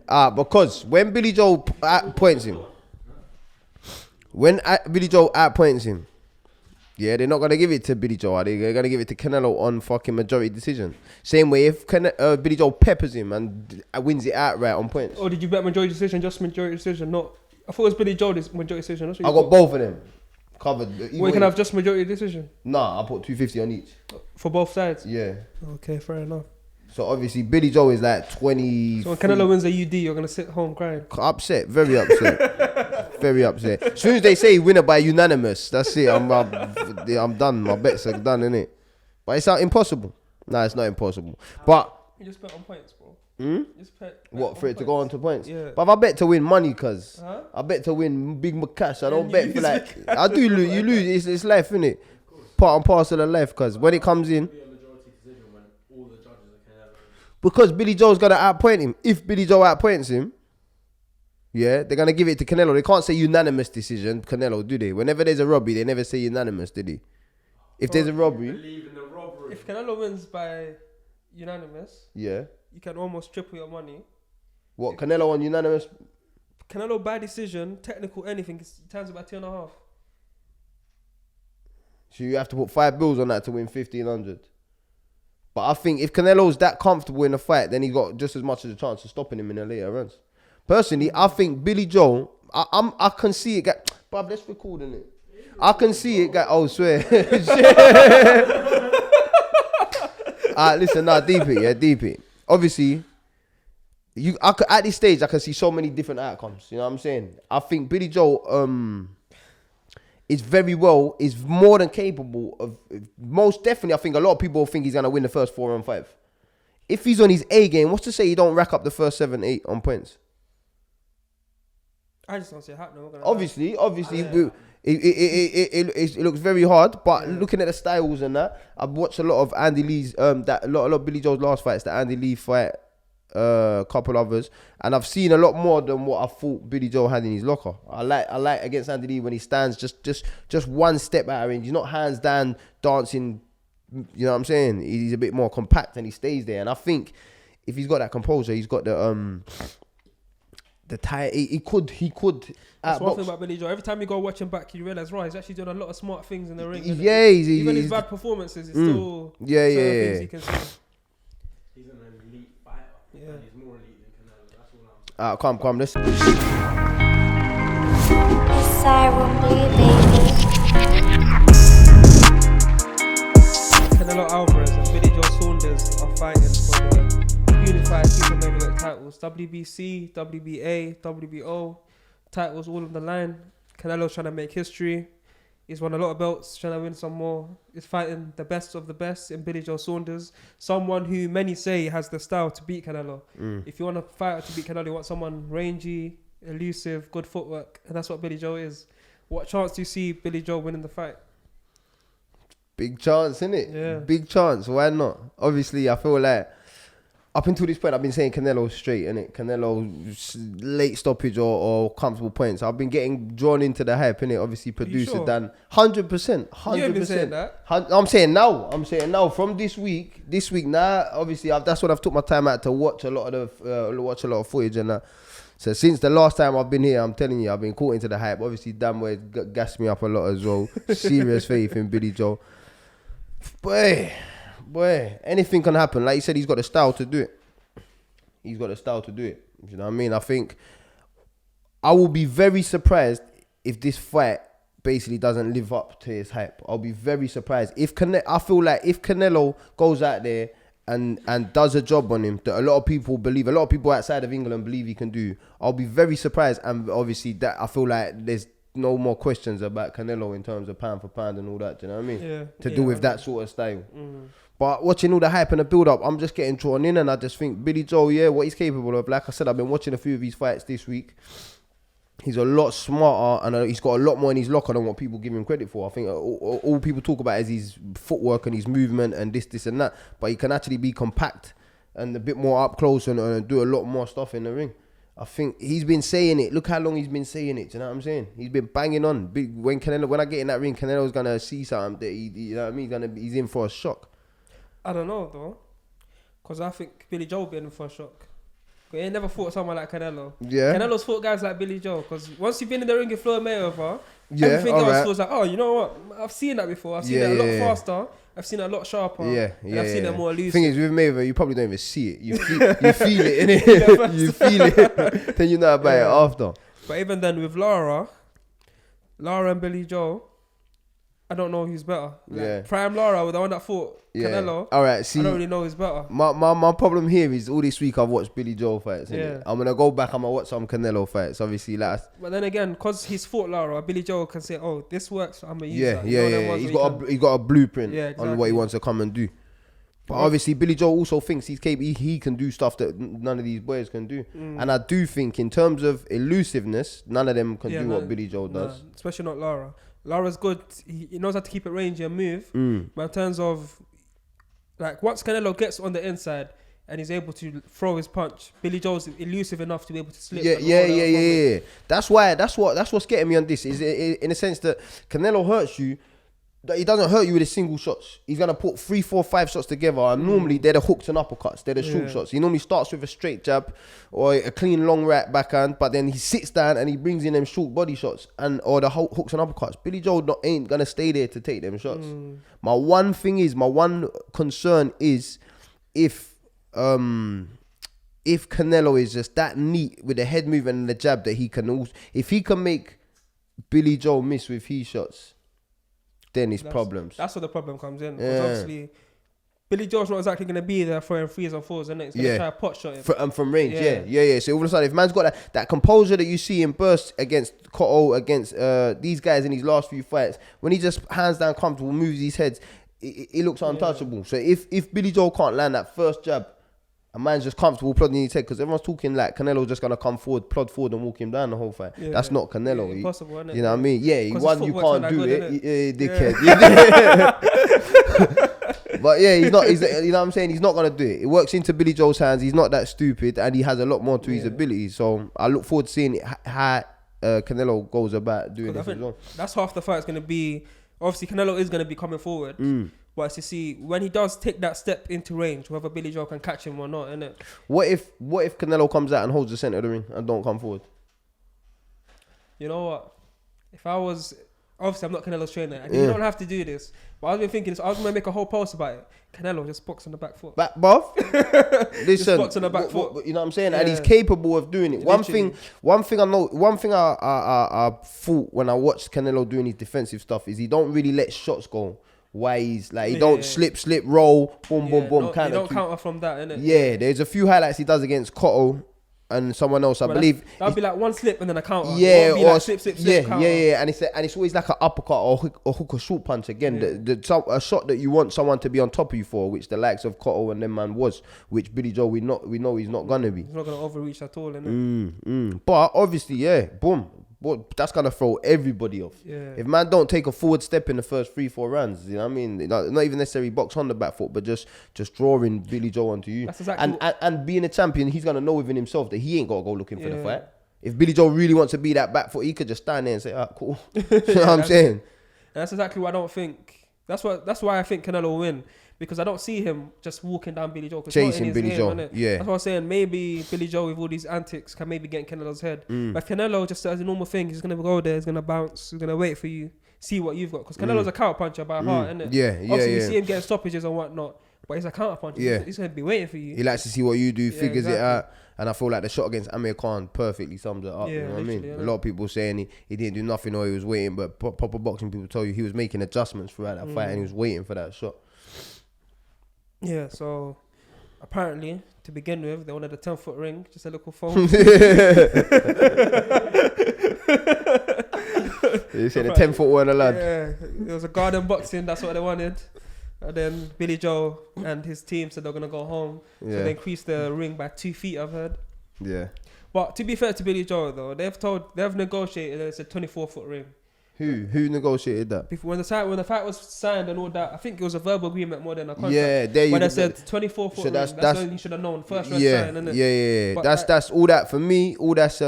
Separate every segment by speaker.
Speaker 1: Because when Billy Joe outpoints him, yeah, they're not gonna give it to Billy Joe. They're gonna give it to Canelo on fucking majority decision. Same way if Billy Joe peppers him and wins it outright on points.
Speaker 2: Or did you bet majority decision? Just majority decision, not. I thought it was Billy Joe this majority decision.
Speaker 1: I got both of them covered.
Speaker 2: We can have just majority decision.
Speaker 1: Nah, I put 250 on each
Speaker 2: For both sides.
Speaker 1: Yeah.
Speaker 2: Okay, fair enough.
Speaker 1: So obviously Billy Joe is like 20.
Speaker 2: So when Canelo wins a UD, you're gonna sit home crying.
Speaker 1: Upset, very upset, very upset. As soon as they say winner by unanimous, that's it. I'm done. My bets are done, innit? But it's not impossible. Nah, it's not impossible. But
Speaker 2: you just bet on points, bro.
Speaker 1: Just bet what for it
Speaker 2: points.
Speaker 1: to go on to points?
Speaker 2: Yeah.
Speaker 1: But if I bet to win money, cuz
Speaker 2: Huh?
Speaker 1: I bet to win big cash. I don't bet for like I do lose. You lose. It's life, innit? Part and parcel of life, cuz when it comes in. Because Billy Joe's gonna outpoint him. If Billy Joe outpoints him, yeah, they're gonna give it to Canelo. They can't say unanimous decision, Canelo, do they? Whenever there's a robbery, they never say unanimous, do they? If there's a robbery,
Speaker 2: if Canelo wins by unanimous,
Speaker 1: yeah,
Speaker 2: you can almost triple your money.
Speaker 1: What, Canelo on unanimous?
Speaker 2: Canelo by decision, technical, anything, times about 2.5.
Speaker 1: So you have to put 5 bills on that to win 1,500. But I think if Canelo's that comfortable in the fight, then he's got just as much as a chance of stopping him in the later runs. Personally, I think Billy Joe, I can see it get. Bruv, let's record in it. I can see it get. Oh, swear. Listen, deep it. Obviously, at this stage, I can see so many different outcomes. You know what I'm saying? I think Billy Joe, is more than capable of, most definitely, I think a lot of people think he's going to win the first 4 and 5. If he's on his A game, what's to say he don't rack up the first 7, 8 on points?
Speaker 2: I just don't see it happening.
Speaker 1: Obviously, it looks very hard, but looking at the styles and that, I've watched a lot of Andy Lee's, a lot of Billy Joe's last fights, the Andy Lee fight, couple others, and I've seen a lot more than what I thought Billy Joe had in his locker. I like against Andy Lee when he stands just one step out of range. He's not hands down dancing. You know what I'm saying? He's a bit more compact and he stays there. And I think if he's got that composure, he's got the tie. He could.
Speaker 2: That's one thing about Billy Joe. Every time you go watch him back, you realize, right, he's actually doing a lot of smart things in the ring.
Speaker 1: Yeah,
Speaker 2: even his bad performances, it's still things he can see.
Speaker 3: He's an elite fighter. Yeah. And he's more elite than Canelo. That's all I'm saying.
Speaker 1: Come, let's.
Speaker 2: Canelo Alvarez and Billy Joe Saunders are fighting for the unified super middleweight titles. WBC, WBA, WBO titles all on the line. Canelo's trying to make history. He's won a lot of belts, trying to win some more. He's fighting the best of the best in Billy Joe Saunders. Someone who many say has the style to beat Canelo. If you want a fighter to beat Canelo, you want someone rangy, elusive, good footwork. And that's what Billy Joe is. What chance do you see Billy Joe winning the fight?
Speaker 1: Big chance, innit?
Speaker 2: Yeah.
Speaker 1: Big chance. Why not? Obviously, I feel like up until this point, I've been saying Canelo straight, innit? Canelo late stoppage or comfortable points. I've been getting drawn into the hype, innit? Obviously, producer
Speaker 2: sure?
Speaker 1: Dan, 100%.
Speaker 2: You ain't been saying that.
Speaker 1: I'm saying now. From this week now. Obviously, that's when I've took my time out to watch a lot of footage and that. So since the last time I've been here, I'm telling you, I've been caught into the hype. Obviously, Dan Boy gassed me up a lot as well. Serious faith in Billy Joe. Boy, anything can happen. Like you said, he's got the style to do it. You know what I mean? I think I will be very surprised if this fight basically doesn't live up to his hype. I'll be very surprised. I feel like if Canelo goes out there and does a job on him that a lot of people outside of England believe he can do, I'll be very surprised. And obviously that I feel like there's no more questions about Canelo in terms of pound for pound and all that. Do you know what I mean?
Speaker 2: Yeah.
Speaker 1: To do with that sort of style. But watching all the hype and the build up, I'm just getting drawn in, and I just think Billy Joe, what he's capable of. Like I said, I've been watching a few of his fights this week. He's a lot smarter and he's got a lot more in his locker than what people give him credit for. I think all people talk about is his footwork and his movement and this and that. But he can actually be compact and a bit more up close and do a lot more stuff in the ring. I think he's been saying it. Look how long he's been saying it. Do you know what I'm saying? He's been banging on. When I get in that ring, Canelo's gonna see something that you know what I mean. He's in for a shock.
Speaker 2: I don't know though, because I think Billy Joe will be in for a shock. But he ain't never fought someone like Canelo.
Speaker 1: Yeah.
Speaker 2: Canelo's fought guys like Billy Joe. Because once you've been in the ring with Floyd Mayweather,
Speaker 1: Yeah,
Speaker 2: everything else
Speaker 1: alright.
Speaker 2: feels like, oh, you know what? I've seen that before. I've seen it a lot faster. I've seen it a lot sharper. And I've seen it more elusive.
Speaker 1: Thing is, with Mayweather, you probably don't even see it. You feel it, innit? You feel it. Then you know about it after.
Speaker 2: But even then, with Lara and Billy Joe, I don't know who's better. Like, Prime Lara, the one that fought Canelo.
Speaker 1: All right, see,
Speaker 2: I don't really know who's better.
Speaker 1: My problem here is all this week I've watched Billy Joe fights.
Speaker 2: Yeah.
Speaker 1: I'm gonna go back. I'm gonna watch some Canelo fights. Obviously, last.
Speaker 2: But then again, because he's fought Lara, Billy Joe can say, "Oh, this works. I'm gonna use that."
Speaker 1: He's got a blueprint
Speaker 2: exactly.
Speaker 1: on what he wants to come and do. But obviously, Billy Joe also thinks he's capable. He can do stuff that none of these boys can do. And I do think, in terms of elusiveness, none of them can do what Billy Joe does.
Speaker 2: Especially not Lara. Lara's good. He knows how to keep it rangy and move. But in terms of, like, once Canelo gets on the inside and he's able to throw his punch, Billy Joe's elusive enough to be able to slip.
Speaker 1: Yeah. That's what's getting me on this. Is in a sense that Canelo hurts you. That he doesn't hurt you with a single shots. He's gonna put 3, 4, 5 shots together, and normally they're the hooks and uppercuts. They're the short shots. He normally starts with a straight jab or a clean long right backhand, but then he sits down and he brings in them short body shots or the hooks and uppercuts. Billy Joe ain't gonna stay there to take them shots. My one concern is if Canelo is just that neat with the head movement and the jab that he can also, if he can make Billy Joe miss with his shots, then it's problems.
Speaker 2: That's where the problem comes in. Because obviously, Billy Joe's not exactly going to be there throwing 3s and 4s, isn't it? He's going to try a pot shot him.
Speaker 1: From range, yeah. So all of a sudden, if man's got that composure that you see him burst against Cotto, against these guys in his last few fights, when he just hands down comfortable, moves his heads, it looks untouchable. So if Billy Joe can't land that first jab, a man's just comfortable plodding his head, because everyone's talking like Canelo's just going to come forward, plod forward and walk him down the whole fight. That's not Canelo.
Speaker 2: Impossible, isn't it?
Speaker 1: You know what I mean? Yeah, one, you can't do it. Dickhead. But yeah, he's not, you know what I'm saying? He's not going to do it. It works into Billy Joe's hands. He's not that stupid, and he has a lot more to his ability. So I look forward to seeing how Canelo goes about doing this as well.
Speaker 2: That's half the fight's going to be. Obviously, Canelo is going to be coming forward. But it's to see when he does take that step into range, whether Billy Joe can catch him or not, innit?
Speaker 1: What if Canelo comes out and holds the centre of the ring and don't come forward?
Speaker 2: You know what? If I was... Obviously, I'm not Canelo's trainer. And you don't have to do this. But I've been thinking this. I was going to make a whole post about it. Canelo just box on the back foot.
Speaker 1: Bruv? Listen.
Speaker 2: Just box on the back foot.
Speaker 1: You know what I'm saying? And he's capable of doing it.
Speaker 2: Literally.
Speaker 1: One thing I thought when I watched Canelo doing his defensive stuff is he don't really let shots go. Why he's like, he don't slip, roll, boom, boom, boom.
Speaker 2: You don't counter from that, innit?
Speaker 1: Yeah, there's a few highlights he does against Cotto and someone else, I believe.
Speaker 2: That'd be like one slip and then a counter.
Speaker 1: Yeah,
Speaker 2: or like slip, counter.
Speaker 1: Yeah. And it's always like an uppercut or hook or short punch again. A shot that you want someone to be on top of you for, which the likes of Cotto and them man was, which Billy Joe we know he's not gonna be.
Speaker 2: He's not gonna overreach at all, innit?
Speaker 1: But obviously, boom. But that's gonna throw everybody off. If man don't take a forward step in the first 3-4 rounds, you know what I mean? Not even necessarily box on the back foot, but just drawing Billy Joe onto you. That's exactly and being a champion, he's gonna know within himself that he ain't gotta go looking for the fight. If Billy Joe really wants to be that back foot, he could just stand there and say, cool. You know what I'm saying? And
Speaker 2: that's exactly what I don't think. That's why I think Canelo will win. Because I don't see him just walking down Billy Joe.
Speaker 1: Chasing Billy Joe,
Speaker 2: That's what I'm saying. Maybe Billy Joe with all these antics can maybe get in Canelo's head. But Canelo, just as a normal thing, he's going to go there, he's going to bounce, he's going to wait for you, see what you've got. Because Canelo's a counter puncher by heart, isn't it? Obviously, you see him getting stoppages and whatnot, but he's a counter puncher. He's going to be waiting for you.
Speaker 1: He likes to see what you do, figures it out. And I feel like the shot against Amir Khan perfectly sums it up. You know what I mean? A lot of people saying he didn't do nothing or he was waiting, but proper boxing people tell you he was making adjustments throughout that fight and he was waiting for that shot. Yeah,
Speaker 2: so apparently, to begin with, they wanted a 10-foot ring, just a little phone. You
Speaker 1: said a 10-foot one allowed.
Speaker 2: Yeah, it was a garden boxing, that's what they wanted. And then Billy Joe and his team said they're going to go home. So they increased the ring by 2 feet, I've heard.
Speaker 1: Yeah.
Speaker 2: But to be fair to Billy Joe, though, they've negotiated that it's a 24-foot ring.
Speaker 1: Who negotiated that?
Speaker 2: Before, when the fight was signed and all that, I think it was a verbal agreement more than a contract.
Speaker 1: Yeah, there you go.
Speaker 2: But they said 24 foot. So that's when you should have known first round sign, innit?
Speaker 1: Yeah. But that's all that for me. All that's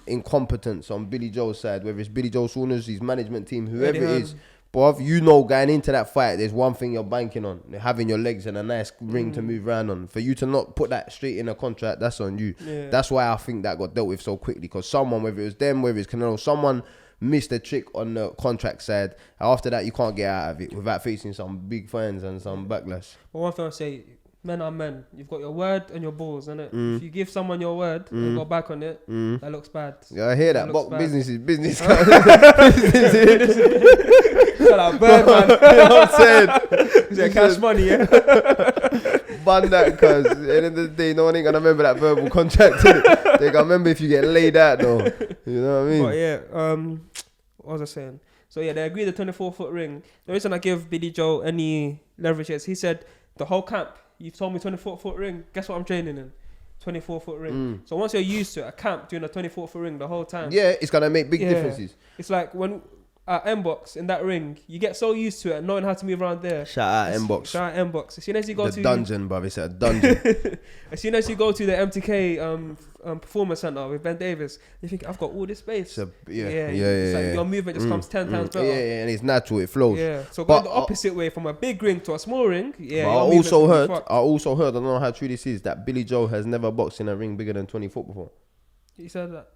Speaker 1: incompetence on Billy Joe's side, whether it's Billy Joe Saunders, his management team, whoever it is. But you know, going into that fight, there's one thing you're banking on: having your legs and a nice ring to move around on. For you to not put that straight in a contract, that's on you.
Speaker 2: Yeah.
Speaker 1: That's why I think that got dealt with so quickly. Because someone, whether it was them, whether it's Canelo, someone missed a trick on the contract side. After that, you can't get out of it without facing some big fines and some backlash.
Speaker 2: But one thing I say, men are men. You've got your word and your balls, innit? If you give someone your word and go back on it, that looks bad.
Speaker 1: Yeah, I hear that. But business is business.
Speaker 2: Shut up, bird, man.
Speaker 1: You know what I'm saying?
Speaker 2: Is that cash money, yeah?
Speaker 1: Ban that, because at the end of the day, no one ain't gonna remember that verbal contract. Innit? They gonna remember if you get laid out, though. You know what I mean?
Speaker 2: But yeah, what was I saying? So yeah, they agreed the 24-foot ring. The reason I give Billy Joe any leverage is he said the whole camp, you've told me 24-foot ring. Guess what I'm training in? 24-foot ring. So once you're used to it, a camp doing a 24-foot ring the whole time.
Speaker 1: Yeah, it's gonna make big differences.
Speaker 2: It's like when at M-Box in that ring, you get so used to it and knowing how to move around there.
Speaker 1: Shout out M-Box.
Speaker 2: Shout out M-Box. As soon as you go
Speaker 1: the
Speaker 2: to
Speaker 1: dungeon, bruv. It's a dungeon.
Speaker 2: as soon as you go to the MTK Performance Center with Ben Davis, you think I've got all this space. It's like your movement just comes 10 times better.
Speaker 1: Yeah, and it's natural. It flows.
Speaker 2: Yeah. So going the opposite way from a big ring to a small ring. Yeah.
Speaker 1: But I also heard. I don't know how true this is. That Billy Joe has never boxed in a ring bigger than 20 foot before.
Speaker 2: You said that.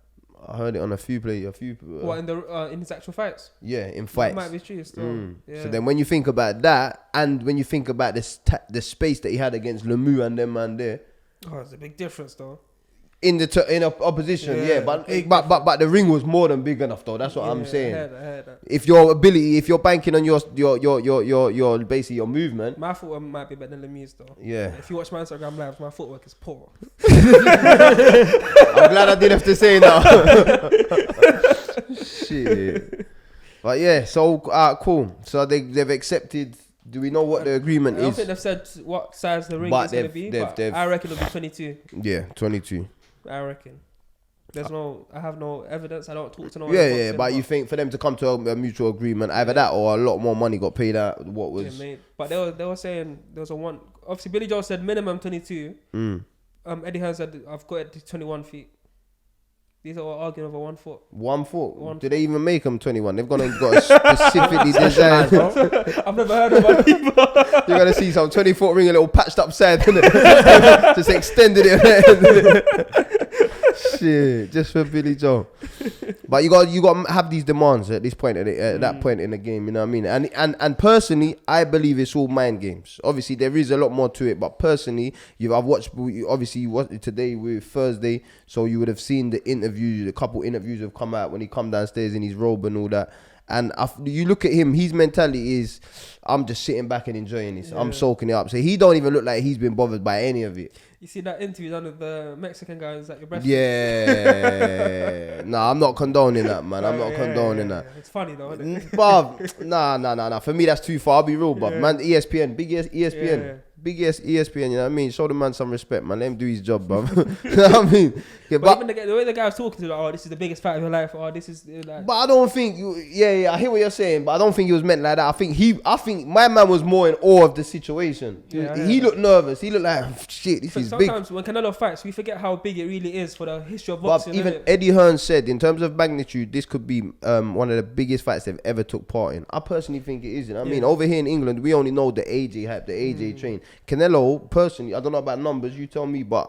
Speaker 1: I heard it on a few.
Speaker 2: What in his actual fights?
Speaker 1: Yeah, in fights.
Speaker 2: That might be true still. Yeah.
Speaker 1: So then, when you think about that, and when you think about the space that he had against Lemieux and them man there,
Speaker 2: it's a big difference though.
Speaker 1: In opposition, but the ring was more than big enough though. That's what I'm saying.
Speaker 2: I heard that.
Speaker 1: If you're banking on your basically your movement.
Speaker 2: My footwork might be better than Lemieux's though.
Speaker 1: Yeah.
Speaker 2: If you watch my Instagram lives, my footwork is poor.
Speaker 1: I'm glad I didn't have to say that. Shit. But yeah, so cool. So they've accepted. Do we know what the agreement is?
Speaker 2: I don't think they've said what size the ring is going to be, but I reckon it'll be 22.
Speaker 1: Yeah, 22.
Speaker 2: I reckon. I have no evidence. I don't talk to no one.
Speaker 1: Yeah, but you think for them to come to a mutual agreement, either that or a lot more money got paid out. What was?
Speaker 2: Yeah, but they were saying there was a one. Obviously, Billy Joe said minimum 22. Eddie Hearn said I've got it to 21 feet. These are all arguing over 1 foot.
Speaker 1: 1 foot? Did they even make them 21? They've got a specifically designed.
Speaker 2: I've never heard of that people.
Speaker 1: You're gonna see some 20-foot ring, a little patched up side, innit? Just extended it. Shit, just for Billy Joe. But you got to have these demands at this point, at that point in the game. You know what I mean? And personally, I believe it's all mind games. Obviously, there is a lot more to it. But personally, I've watched. Obviously, you watched it today with Thursday, so you would have seen the interviews. A couple interviews have come out when he come downstairs in his robe and all that. And you look at him, his mentality is, I'm just sitting back and enjoying this. I'm soaking it up. So he don't even look like he's been bothered by any of it.
Speaker 2: You see that interview done with the Mexican guy who's like your breast?
Speaker 1: Yeah. Nah, I'm not condoning that, man. I'm not condoning that.
Speaker 2: It's funny though, isn't it?
Speaker 1: Bruv, nah. For me, that's too far. I'll be real, bruv. Man, ESPN, big ESPN.
Speaker 2: Yeah.
Speaker 1: Big ESPN, you know what I mean? Show the man some respect, man. Let him do his job, bruv. You know what I mean? Yeah,
Speaker 2: but even the way the guy was talking to, like, this is the biggest fight of your life, this is like.
Speaker 1: But I don't think, I hear what you're saying, but I don't think he was meant like that. I think my man was more in awe of the situation. He looked nervous. He looked like, shit, this is big.
Speaker 2: Sometimes when Canelo fights, we forget how big it really is for the history of boxing.
Speaker 1: But even Eddie Hearn said, in terms of magnitude, this could be one of the biggest fights they've ever took part in. I personally think it is. You know what I mean? Over here in England, we only know the AJ hype, the AJ train. Canelo, personally, I don't know about numbers, you tell me, but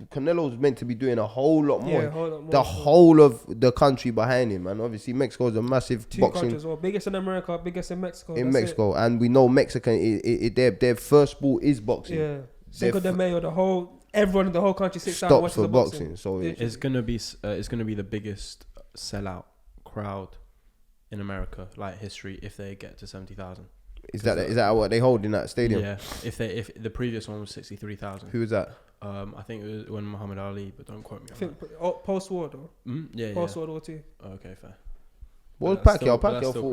Speaker 1: Canelo's meant to be doing a whole lot more. The whole of the country behind him, and obviously Mexico is a massive boxing
Speaker 2: countries, biggest in America, biggest in Mexico.
Speaker 1: And we know Mexican, their first sport is boxing.
Speaker 2: Yeah, Cinco de Mayo, everyone in the whole country sits down and watches
Speaker 1: for
Speaker 2: the boxing.
Speaker 1: So
Speaker 3: it's gonna be the biggest sellout crowd in America, like history, if they get to 70,000. Is
Speaker 1: that what they hold in that stadium?
Speaker 3: Yeah. If the previous one was 63,000.
Speaker 1: Who was that?
Speaker 3: I think it was when Muhammad Ali, but don't quote me.
Speaker 2: I think post-war though. Post-World War II.
Speaker 3: Okay, fair.
Speaker 1: What was Pacquiao?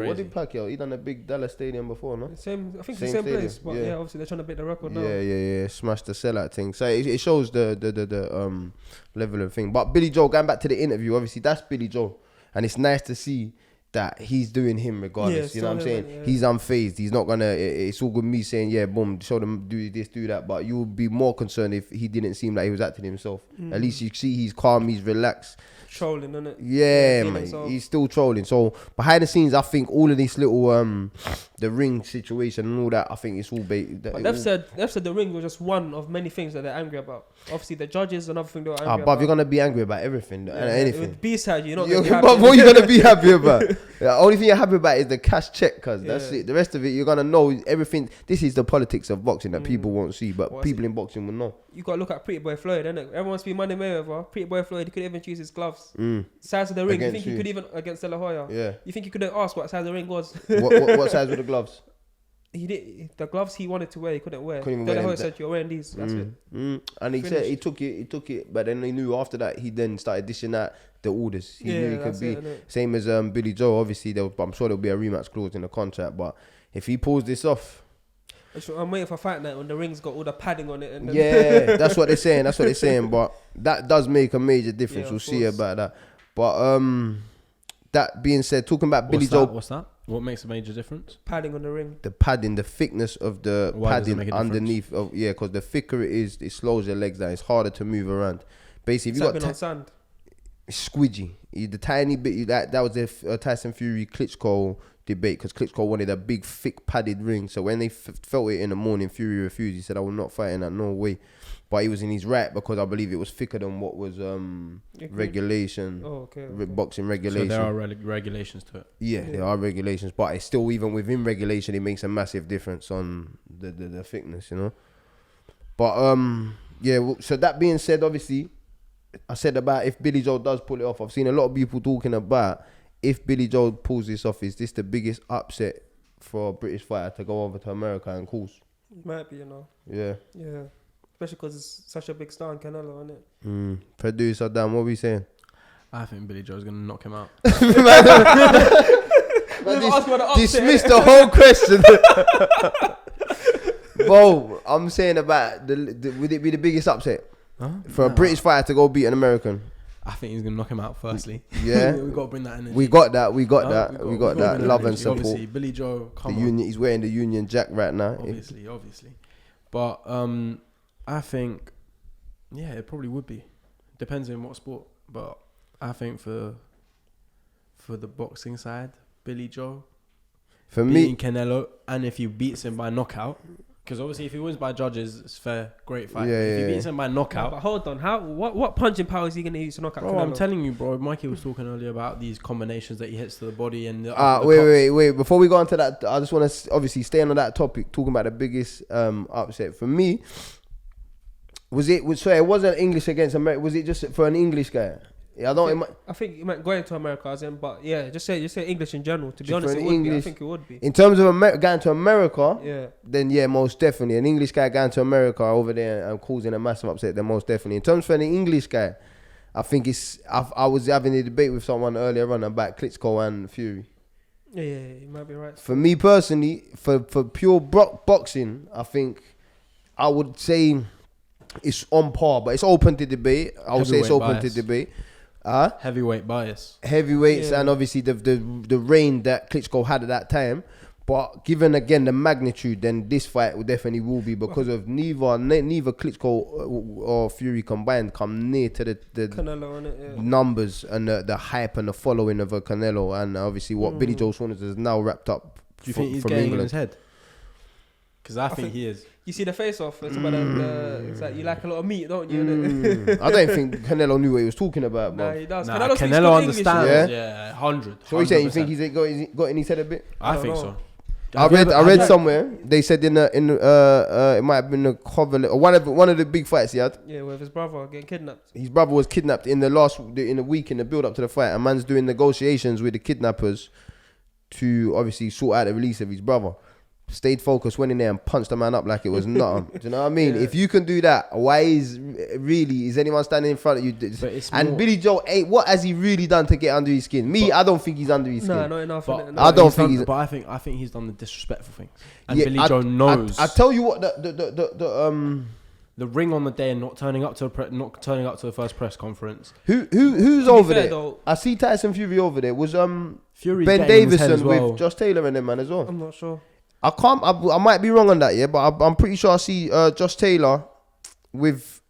Speaker 1: What did Pacquiao? He done a big Dallas stadium before, no?
Speaker 2: I think it's the same place, but obviously they're trying to beat the record now.
Speaker 1: Yeah. Smash the sellout thing. So it shows the level of thing. But Billy Joe, going back to the interview, obviously that's Billy Joe, and it's nice to see that he's doing him regardless.
Speaker 2: Yeah,
Speaker 1: You know what I'm
Speaker 2: still
Speaker 1: saying?
Speaker 2: him, yeah.
Speaker 1: He's unfazed. He's not gonna. It's all good me saying, yeah, boom, show them do this, do that. But you would be more concerned if he didn't seem like he was acting himself. At least you see he's calm, he's relaxed.
Speaker 2: Trolling, innit?
Speaker 1: Yeah,
Speaker 2: being
Speaker 1: man,
Speaker 2: himself.
Speaker 1: he's still trolling. So behind the scenes, I think all of this little the ring situation and all that, I think it's all bait.
Speaker 2: But they've said the ring was just one of many things that they're angry about. Obviously, the judges, another thing they were angry
Speaker 1: But
Speaker 2: about.
Speaker 1: you're gonna be angry about everything and anything.
Speaker 2: With B-side, you're not
Speaker 1: You're-
Speaker 2: gonna be
Speaker 1: but
Speaker 2: happy.
Speaker 1: what you gonna be happy about? The only thing you're happy about is the cash check, cause that's
Speaker 2: Yeah.
Speaker 1: it. The rest of it, you're gonna know everything. This is the politics of boxing that people won't see, but
Speaker 2: Well,
Speaker 1: people in boxing will know.
Speaker 2: You gotta look at Pretty Boy Floyd, innit? Everyone wants to be Money Mayweather. Pretty Boy Floyd, he couldn't even choose his gloves. Size of the ring. You
Speaker 1: Against
Speaker 2: think he
Speaker 1: who?
Speaker 2: could even against De La Hoya?
Speaker 1: Yeah.
Speaker 2: You think he could have asked what size the ring was?
Speaker 1: What size were the gloves?
Speaker 2: He did the gloves he wanted to wear. He couldn't wear.
Speaker 1: Couldn't even
Speaker 2: De La
Speaker 1: wear
Speaker 2: Hoya
Speaker 1: them.
Speaker 2: said you're wearing these. That's it.
Speaker 1: And he said he took it, but then he knew after that he then started dishing out the orders. He knew he could
Speaker 2: that's
Speaker 1: be
Speaker 2: it, innit?
Speaker 1: same as Billy Joe. Obviously, I'm sure there'll be a rematch clause in the contract, but if he pulls this off,
Speaker 2: I'm waiting for fight night when the ring's got all the padding on it. And then
Speaker 1: yeah, that's what they're saying. But that does make a major difference.
Speaker 2: Yeah,
Speaker 1: We'll
Speaker 2: of
Speaker 1: see
Speaker 2: course.
Speaker 1: about that. But that being said, talking about Billy
Speaker 3: What's
Speaker 1: Joe,
Speaker 3: that? What's that? What makes a major difference?
Speaker 2: padding on the ring.
Speaker 1: the padding, the thickness of the
Speaker 3: Why does it
Speaker 1: padding
Speaker 3: make a difference?
Speaker 1: underneath of because the thicker it is, it slows your legs down. It's harder to move around. Basically, if
Speaker 2: It's
Speaker 1: you
Speaker 2: like
Speaker 1: got
Speaker 2: being on sand.
Speaker 1: squidgy. The tiny bit that was the Tyson Fury Klitschko debate because Klitschko wanted a big thick padded ring. So when they felt it in the morning, Fury refused. He said, "I will not fight in that, no way." But he was in his right because I believe it was thicker than what was regulation,
Speaker 2: Oh, okay.
Speaker 1: boxing
Speaker 3: So
Speaker 1: regulation.
Speaker 3: there are regulations to it.
Speaker 1: Yeah, there are regulations, but it's still even within regulation, it makes a massive difference on the thickness, you know. But so that being said, obviously, I said about if Billy Joe does pull it off. I've seen a lot of people talking about if Billy Joe pulls this off, is this the biggest upset for a British fighter to go over to America and cause?
Speaker 2: Might be, you know.
Speaker 1: Yeah.
Speaker 2: Yeah. Especially because it's such a big star in Canelo, isn't it?
Speaker 1: Producer Dan, what are we saying?
Speaker 3: I think Billy Joe's gonna knock him out.
Speaker 1: Dismiss the whole question. Bro, I'm saying about would it be the biggest upset for a British fighter to go beat an American?
Speaker 3: I think he's gonna knock him out. Firstly,
Speaker 1: Yeah.
Speaker 3: we got to bring that energy.
Speaker 1: We got that. We got
Speaker 3: No,
Speaker 1: that. We
Speaker 3: we
Speaker 1: got
Speaker 3: gotta
Speaker 1: that.
Speaker 3: bring
Speaker 1: Love and
Speaker 3: energy.
Speaker 1: support.
Speaker 3: Obviously, Billy Joe.
Speaker 1: The
Speaker 3: Come on.
Speaker 1: Union. He's wearing the Union Jack right now.
Speaker 3: Obviously. But I think, yeah, it probably would be. Depends on what sport. But I think for the boxing side, Billy Joe
Speaker 1: For
Speaker 3: beating
Speaker 1: me,
Speaker 3: Canelo, and if he beats him by knockout, because obviously if he wins by judges, it's fair, great fight.
Speaker 1: Yeah,
Speaker 3: if
Speaker 1: yeah,
Speaker 3: he beats him by
Speaker 2: But
Speaker 3: knockout,
Speaker 2: hold on, what punching power is he gonna use to knock out
Speaker 3: bro,
Speaker 2: Canelo?
Speaker 3: I'm telling you, bro. Mikey was talking earlier about these combinations that he hits to the body and the
Speaker 1: wait. Before we go on to that, I just want to obviously stay on that topic, talking about the biggest upset for me. It wasn't English against America. Was it just for an English guy? Yeah,
Speaker 2: I think you might go into America as in, but yeah, just say English in general. To be
Speaker 1: Just
Speaker 2: honest,
Speaker 1: for
Speaker 2: it
Speaker 1: an
Speaker 2: would be. I
Speaker 1: English-
Speaker 2: think it would be.
Speaker 1: in terms of going to America,
Speaker 2: Yeah.
Speaker 1: then yeah, most definitely. An English guy going to America over there and causing a massive upset, then most definitely. In terms for an English guy, I think I was having a debate with someone earlier on about Klitschko and Fury.
Speaker 2: Yeah, you might be right.
Speaker 1: For me personally, for pure boxing, I think I would say it's on par, but it's open to debate. I would say it's
Speaker 3: Heavyweight
Speaker 1: open
Speaker 3: bias.
Speaker 1: to debate.
Speaker 3: heavyweight bias.
Speaker 1: Heavyweights
Speaker 2: Yeah.
Speaker 1: and obviously the reign that Klitschko had at that time. But given again the magnitude, then this fight definitely will be because of neither Klitschko or Fury combined come near to the
Speaker 2: Canelo on it. Yeah.
Speaker 1: numbers and the hype and the following of a Canelo, and obviously what Billy Joe Saunders has now wrapped up.
Speaker 3: Do you think he's
Speaker 1: from
Speaker 3: getting in
Speaker 1: England.
Speaker 3: his head? Because I think he is.
Speaker 2: You see the face off. It's about it's like you like a lot of meat, don't you?
Speaker 1: I don't think Canelo knew what he was talking about,
Speaker 2: Nah,
Speaker 1: bro.
Speaker 2: he does.
Speaker 3: Nah,
Speaker 2: speaks
Speaker 3: Canelo
Speaker 2: good English,
Speaker 3: understands.
Speaker 1: yeah?
Speaker 3: Yeah, 100.
Speaker 1: So what you saying? You
Speaker 3: 100%.
Speaker 1: think he's got in his head a bit?
Speaker 3: I
Speaker 2: don't
Speaker 3: think
Speaker 2: know.
Speaker 3: so.
Speaker 1: I read somewhere they said in it might have been a cover one of the big fights he had.
Speaker 2: Yeah, with his brother getting kidnapped.
Speaker 1: His brother was kidnapped in the week in the build up to the fight. A man's doing negotiations with the kidnappers to obviously sort out the release of his brother. Stayed focused, went in there and punched the man up like it was nothing. Do you know what I mean?
Speaker 2: Yeah.
Speaker 1: If you can do that, why is anyone standing in front of you?
Speaker 3: But it's
Speaker 1: And
Speaker 3: more-
Speaker 1: Billy Joe, what has he really done to get under his skin? I don't think he's under his skin.
Speaker 2: Nah, not enough.
Speaker 3: But,
Speaker 2: innit?
Speaker 1: I don't
Speaker 3: he's
Speaker 1: think
Speaker 3: done-
Speaker 1: he's-
Speaker 3: But I think he's done the disrespectful things. And
Speaker 1: Yeah,
Speaker 3: Billy Joe knows.
Speaker 1: I tell you what,
Speaker 3: the ring on the day and not turning up to the first press conference.
Speaker 1: Who's
Speaker 2: To be
Speaker 1: over
Speaker 2: fair,
Speaker 1: there?
Speaker 2: though,
Speaker 1: I see Tyson Fury over there. Was
Speaker 3: Fury's
Speaker 1: Ben
Speaker 3: getting in his head
Speaker 1: Davison
Speaker 3: as well.
Speaker 1: with Josh Taylor and them man as well?
Speaker 2: I'm not sure.
Speaker 1: I might be wrong on that, yeah, but I'm pretty sure I see Josh Taylor with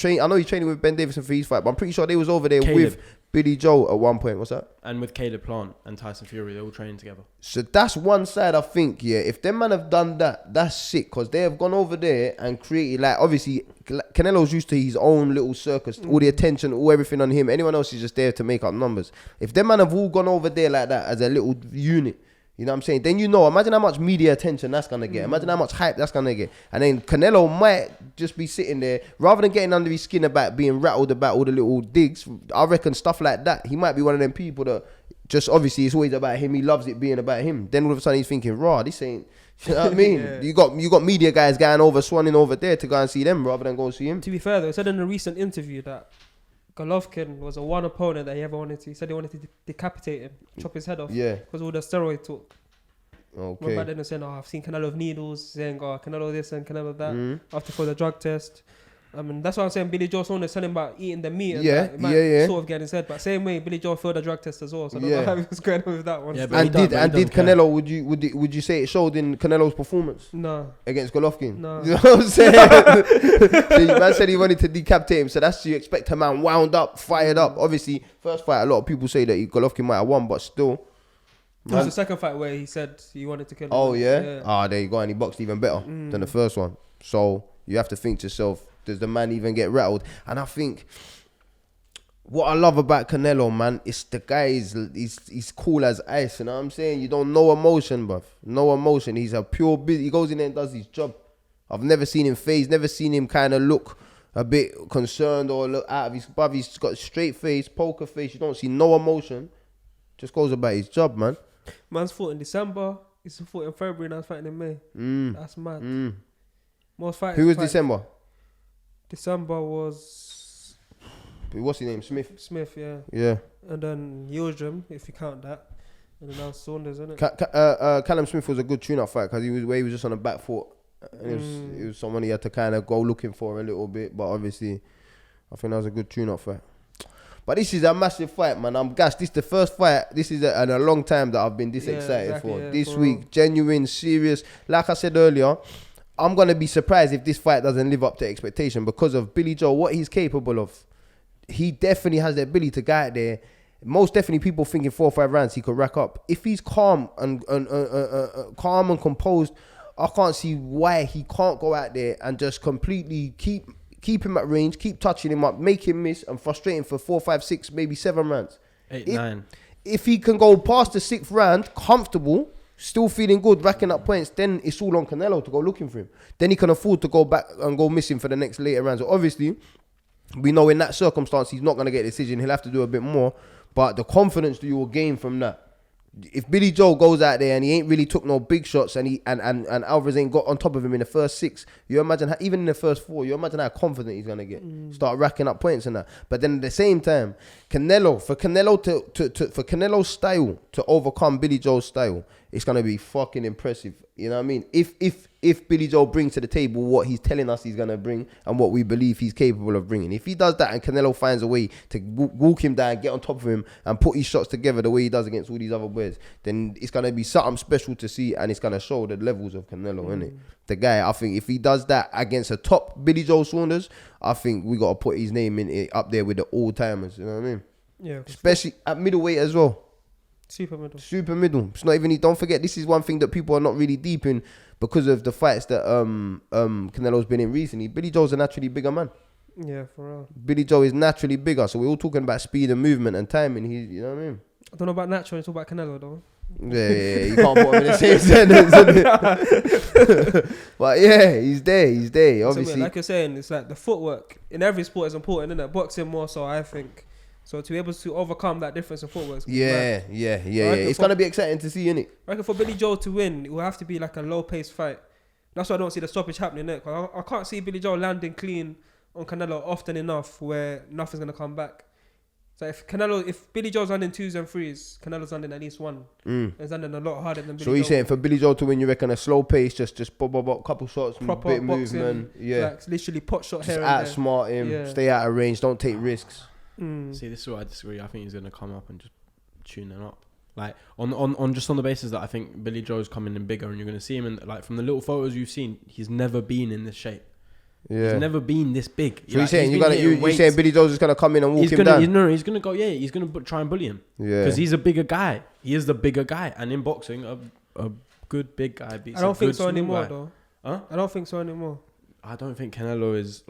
Speaker 1: I know he's training with Ben Davison for his fight, but I'm pretty sure they was over there
Speaker 3: Caleb.
Speaker 1: with Billy Joe at one point. What's that?
Speaker 3: And with Caleb Plant and Tyson Fury, they're all training together.
Speaker 1: So that's one side, I think, yeah. If them man have done that, that's sick, because they have gone over there and created, like, obviously, Canelo's used to his own little circus, all the attention, all everything on him. Anyone else is just there to make up numbers. If them man have all gone over there like that as a little unit, you know what I'm saying? Then imagine how much media attention that's going to get. Imagine how much hype that's going to get. And then Canelo might just be sitting there, rather than getting under his skin about being rattled about all the little digs, I reckon stuff like that, he might be one of them people that just, obviously, it's always about him. He loves it being about him. Then all of a sudden he's thinking, raw, this ain't, you know what I mean?
Speaker 2: Yeah.
Speaker 1: You got media guys going over, swanning over there to go and see them rather than go see him.
Speaker 2: To be fair, though, he said in a recent interview that Golovkin was a one opponent that he ever wanted to. He said he wanted to decapitate him, chop his head off.
Speaker 1: Yeah.
Speaker 2: Because all the steroid talk.
Speaker 1: Okay.
Speaker 2: Remember back then they were saying, I've seen Canelo with needles, saying, Canelo this and Canelo that, after for the drug test. I mean, that's why I'm saying Billy Joe Saunders telling about eating the meat and that. It might sort of get in his head. But same way, Billy Joe failed the drug test as well. So I don't know how he was going on with that one.
Speaker 3: Yeah,
Speaker 2: still.
Speaker 3: but
Speaker 1: Did Canelo, would you say it showed in Canelo's performance?
Speaker 2: No.
Speaker 1: Against Golovkin?
Speaker 2: No.
Speaker 1: You know what I'm saying? So man said he wanted to decapitate him, so that's you expect a man wound up, fired up. Obviously, first fight, a lot of people say that Golovkin might have won, but still.
Speaker 2: It was the second fight where he said he wanted to kill him.
Speaker 1: Oh, yeah? There you go, and he boxed even better than the first one. So you have to think to yourself, does the man even get rattled? And I think what I love about Canelo, man, is the guy he's cool as ice, you know what I'm saying? You don't know emotion, bruv. No emotion. He's a pure busy. He goes in there and does his job. I've never seen him phase, never seen him kind of look a bit concerned or look out of his, bruv. He's got a straight face, poker face. You don't see no emotion. Just goes about his job, man.
Speaker 2: Man's fought in December. He's fought in February. Now he's fighting in May. That's mad. Most fighters.
Speaker 1: Who was
Speaker 2: fight-
Speaker 1: December?
Speaker 2: December was
Speaker 1: What's his name? Smith?
Speaker 2: yeah.
Speaker 1: Yeah.
Speaker 2: And then Yildirim, if you count that. And then now Saunders, isn't it?
Speaker 1: Callum Smith was a good tune-up fight because he was just on the back foot. And it was someone he had to kind of go looking for a little bit, but obviously, I think that was a good tune-up fight. But this is a massive fight, man. I'm gassed. This is the first fight. This is in a long time that I've been this excited for. This
Speaker 2: for
Speaker 1: week,
Speaker 2: real.
Speaker 1: genuine, serious. Like I said earlier, I'm going to be surprised if this fight doesn't live up to expectation because of Billy Joe, what he's capable of. He definitely has the ability to go out there. Most definitely people thinking 4 or 5 rounds he could rack up. If he's calm and composed, I can't see why he can't go out there and just completely keep him at range, keep touching him up, make him miss and frustrate him for 4, 5, 6, maybe 7 rounds.
Speaker 3: 8, 9.
Speaker 1: If he can go past the 6th round comfortable, still feeling good, racking up points, then it's all on Canelo to go looking for him. Then he can afford to go back and go missing for the next later rounds. So obviously, we know in that circumstance he's not going to get a decision. He'll have to do a bit more. But the confidence that you will gain from that. If Billy Joe goes out there and he ain't really took no big shots and Alvarez ain't got on top of him in the first 6, you imagine even in the first 4, you imagine how confident he's gonna get. Start racking up points and that. But then at the same time, for Canelo's style to overcome Billy Joe's style, it's gonna be fucking impressive. You know what I mean? If Billy Joe brings to the table what he's telling us he's gonna bring and what we believe he's capable of bringing, if he does that and Canelo finds a way to walk him down, get on top of him, and put his shots together the way he does against all these other boys, then it's gonna be something special to see, and it's gonna show the levels of Canelo, innit? The guy, I think, if he does that against a top Billy Joe Saunders, I think we gotta put his name in it up there with the all timers. You know what I mean?
Speaker 2: Yeah.
Speaker 1: Especially at middleweight as well.
Speaker 2: Super middle.
Speaker 1: Super middle. It's not even. Don't forget, this is one thing that people are not really deep in because of the fights that Canelo's been in recently. Billy Joe's a naturally bigger man.
Speaker 2: Yeah, for real.
Speaker 1: Billy Joe is naturally bigger, so we're all talking about speed and movement and timing. You know what I mean?
Speaker 2: I don't know about natural. You talk about Canelo though.
Speaker 1: Yeah. You can't put him in the same sentence. Innit? But yeah, he's there. Obviously,
Speaker 2: So, like you're saying, it's like the footwork in every sport is important, isn't it? Boxing more so, I think. So to be able to overcome that difference in footwork. Is
Speaker 1: yeah. It's gonna be exciting to see, innit?
Speaker 2: I reckon for Billy Joe to win, it will have to be like a low-paced fight. That's why I don't see the stoppage happening there. Cause I can't see Billy Joe landing clean on Canelo often enough where nothing's gonna come back. So if Billy Joe's landing 2s and 3s, Canelo's landing at least 1. He's landing a lot harder than Billy Joe.
Speaker 1: So you're saying for Billy Joe to win, you reckon a slow pace, just bop, couple shots,
Speaker 2: proper
Speaker 1: bit
Speaker 2: boxing,
Speaker 1: movement,
Speaker 2: like literally pot shot
Speaker 1: just
Speaker 2: here and there.
Speaker 1: outsmart him, stay out of range, don't take risks.
Speaker 3: See, this is where I disagree. I think he's gonna come up and just tune them up. Like on just on the basis that I think Billy Joe's coming in bigger, and you're gonna see him in, like, from the little photos you've seen, he's never been in this shape.
Speaker 1: Yeah,
Speaker 3: he's never been this big.
Speaker 1: So you're saying you're saying Billy Joe's just gonna come in and walk him down?
Speaker 3: He's gonna go. Yeah, he's gonna try and bully him. Yeah, because he's a bigger guy. He is the bigger guy, and in boxing, a good big guy beats. I
Speaker 2: don't think so
Speaker 3: anymore,
Speaker 2: though. Huh? I don't think so anymore.
Speaker 3: I don't think Canelo is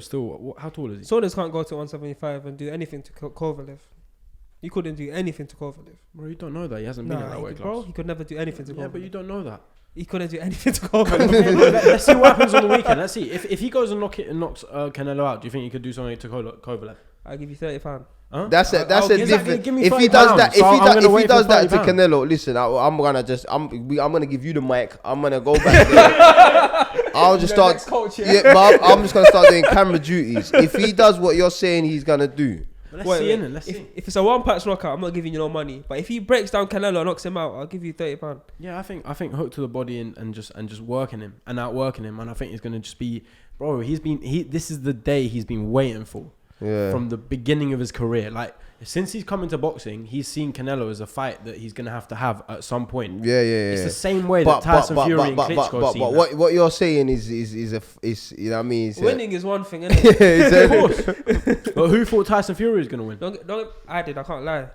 Speaker 3: still. How tall is he?
Speaker 2: Saunders can't go to 175 and do anything to Kovalev. He couldn't do anything to Kovalev.
Speaker 3: Bro, you don't know that. He hasn't been in that weight class. Bro,
Speaker 2: he could never do anything to Kovalev.
Speaker 3: Yeah, but you don't know that.
Speaker 2: He couldn't do anything to Kovalev.
Speaker 3: Let's see what happens on the weekend. Let's see. If he goes and knocks Canelo out, do you think he could do something to Kovalev?
Speaker 2: I'll give you £30.
Speaker 1: Huh? That's a different. If he does that, if he does that to Canelo, listen, I'm gonna give you the mic. I'm gonna go back there. I'll just start. But I'm just gonna start doing camera duties. If he does what you're saying he's gonna do.
Speaker 3: Let's see.
Speaker 2: If it's a one-patch knockout, I'm not giving you no money. But if he breaks down Canelo and knocks him out, I'll give you £30.
Speaker 3: Yeah, I think hook to the body and just working him and outworking him, and I think he's gonna just be, bro. This is the day he's been waiting for. Yeah. From the beginning of his career, like since he's come into boxing, he's seen Canelo as a fight that he's gonna have to have at some point.
Speaker 1: Yeah.
Speaker 3: It's the same way that Tyson Fury and Klitschko seen that.
Speaker 1: What you're saying is you know what I mean?
Speaker 2: Winning is one thing, isn't it?
Speaker 3: Of course. But who thought Tyson Fury was gonna win?
Speaker 2: I did. I can't lie.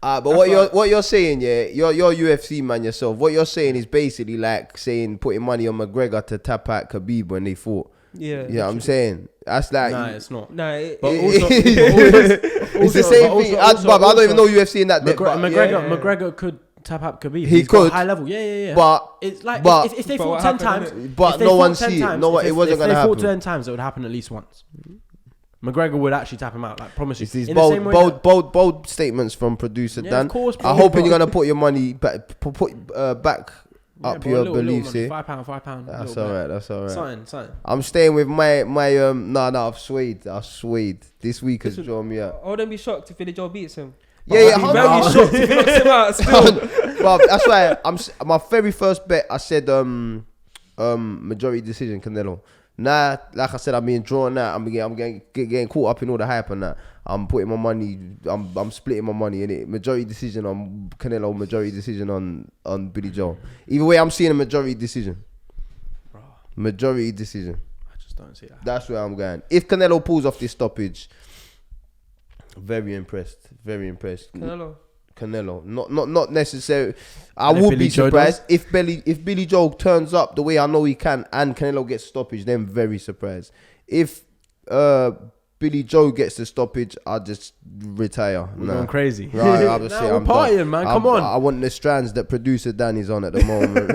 Speaker 1: But what you're saying, you're UFC man yourself. What you're saying is basically like saying putting money on McGregor to tap out Khabib when they fought. Yeah, you know what I'm saying? That's like...
Speaker 3: Nah, it's not.
Speaker 2: Nah,
Speaker 1: but it's the same thing. I don't even know UFC in that depth.
Speaker 3: McGregor could tap up Khabib.
Speaker 1: He could.
Speaker 3: High level. Yeah.
Speaker 1: But
Speaker 3: it's like if they fought 10 times...
Speaker 1: But no one see it. No, it wasn't going to happen.
Speaker 3: If they fought 10 times, it would happen at least once. McGregor would actually tap him out, like, promise you.
Speaker 1: It's these bold statements from producer Dan.
Speaker 3: Of course,
Speaker 1: I hope you're going to put your money back up your beliefs here.
Speaker 3: £5.
Speaker 1: That's alright.
Speaker 3: Something.
Speaker 1: I'm staying with my I've swayed. This week has drawn me out.
Speaker 2: I wouldn't be shocked if Billy Joe beats him.
Speaker 1: Yeah,
Speaker 2: I'm very shocked if he knocks him out still.
Speaker 1: Well, that's why my very first bet I said majority decision Canelo. Nah, like I said, I'm being drawn out. I'm getting caught up in all the hype and that. I'm putting my money. I'm splitting my money in it. Majority decision on Canelo. Majority decision on Billy Joe. Either way, I'm seeing a majority decision.
Speaker 3: Bro.
Speaker 1: Majority decision.
Speaker 3: I just don't see that.
Speaker 1: That's where I'm going. If Canelo pulls off this stoppage, very impressed. Very impressed. Canelo. Not necessarily. I would be surprised if Billy Joe turns up the way I know he can and Canelo gets stoppage. Then very surprised. If Billy Joe gets the stoppage, I'll just retire.
Speaker 3: We're going crazy.
Speaker 1: Right, I'll just say I'm
Speaker 3: partying,
Speaker 1: done.
Speaker 3: Man. Come on.
Speaker 1: I want the strands that producer Danny's on at the moment.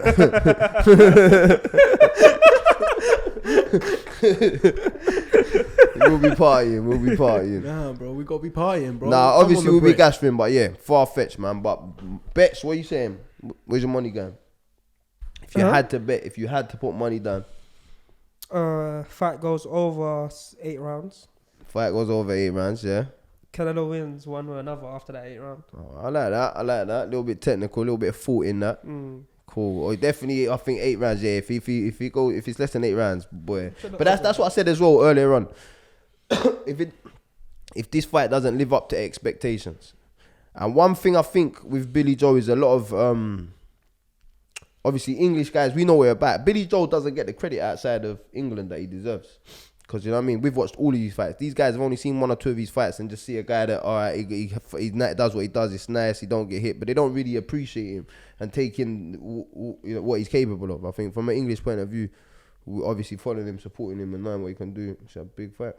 Speaker 1: We'll be partying.
Speaker 3: Nah, bro, we gotta be partying, bro.
Speaker 1: Nah, obviously we'll be gasping, but yeah, far-fetched, man. But bets, what are you saying? Where's your money going? If you had to bet, if you had to put money down.
Speaker 2: Fight goes over 8 rounds.
Speaker 1: Fight goes over 8 rounds, yeah.
Speaker 2: Canelo wins one or another after that 8 round.
Speaker 1: Oh, I like that. A little bit technical, a little bit of thought in that. Cool. Or definitely, I think 8 rounds. Yeah, if it's less than 8 rounds, boy. But that's what I said as well earlier on. if this fight doesn't live up to expectations, and one thing I think with Billy Joe is a lot of obviously English guys, we know we're about. Billy Joe doesn't get the credit outside of England that he deserves. Because, you know what I mean? We've watched all of these fights. These guys have only seen 1 or 2 of these fights and just see a guy that, all right, he does what he does. It's nice. He don't get hit. But they don't really appreciate him and take in what he's capable of. I think from an English point of view, we're obviously following him, supporting him and knowing what he can do. It's a big fight.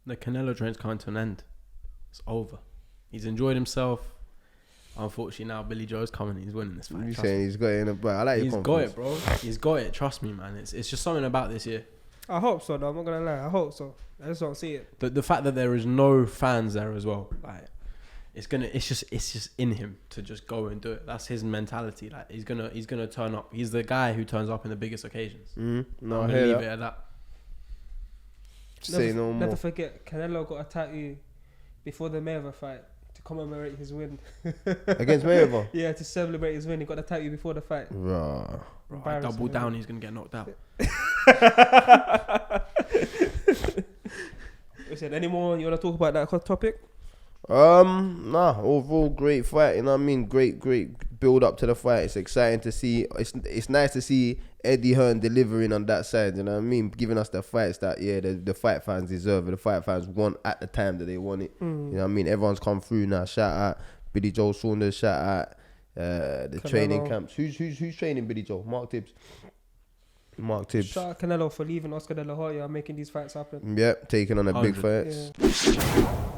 Speaker 3: The Canelo train's coming to an end. It's over. He's enjoyed himself. Unfortunately, now Billy Joe's coming. He's winning this fight.
Speaker 1: You're saying he's got it in a bag. I like
Speaker 3: He's got it, bro. He's got it. Trust me, man. It's just something about this year.
Speaker 2: I hope so, though. I'm not gonna lie. I hope so. I just don't see it.
Speaker 3: The fact that there is no fans there as well, like it's just in him to just go and do it. That's his mentality. Like he's gonna turn up. He's the guy who turns up in the biggest occasions.
Speaker 1: No,
Speaker 3: I'm gonna leave it at that.
Speaker 1: Say no more.
Speaker 2: Never forget, Canelo got a tattoo before the Mayweather fight to commemorate his win.
Speaker 1: Against Mayweather?
Speaker 2: Yeah, to celebrate his win. He got the tattoo before the fight.
Speaker 1: Rah.
Speaker 3: Bro, I double down, he's gonna get knocked out.
Speaker 2: Listen, any more you want to talk about that hot topic?
Speaker 1: Nah, overall great fight, you know what I mean? Great build up to the fight. It's exciting to see. It's nice to see Eddie Hearn delivering on that side, you know what I mean? Giving us the fights that, the fight fans deserve it. The fight fans want at the time that they want it. You know what I mean? Everyone's come through now. Shout out Billy Joe Saunders, shout out the
Speaker 2: Canelo.
Speaker 1: Training camps. Who's training Billy Joe? Mark Tibbs.
Speaker 2: Shout out Canelo for leaving Oscar De La Hoya and making these fights happen.
Speaker 1: Yep, taking on a big
Speaker 3: 100.
Speaker 1: fight.
Speaker 2: Yeah.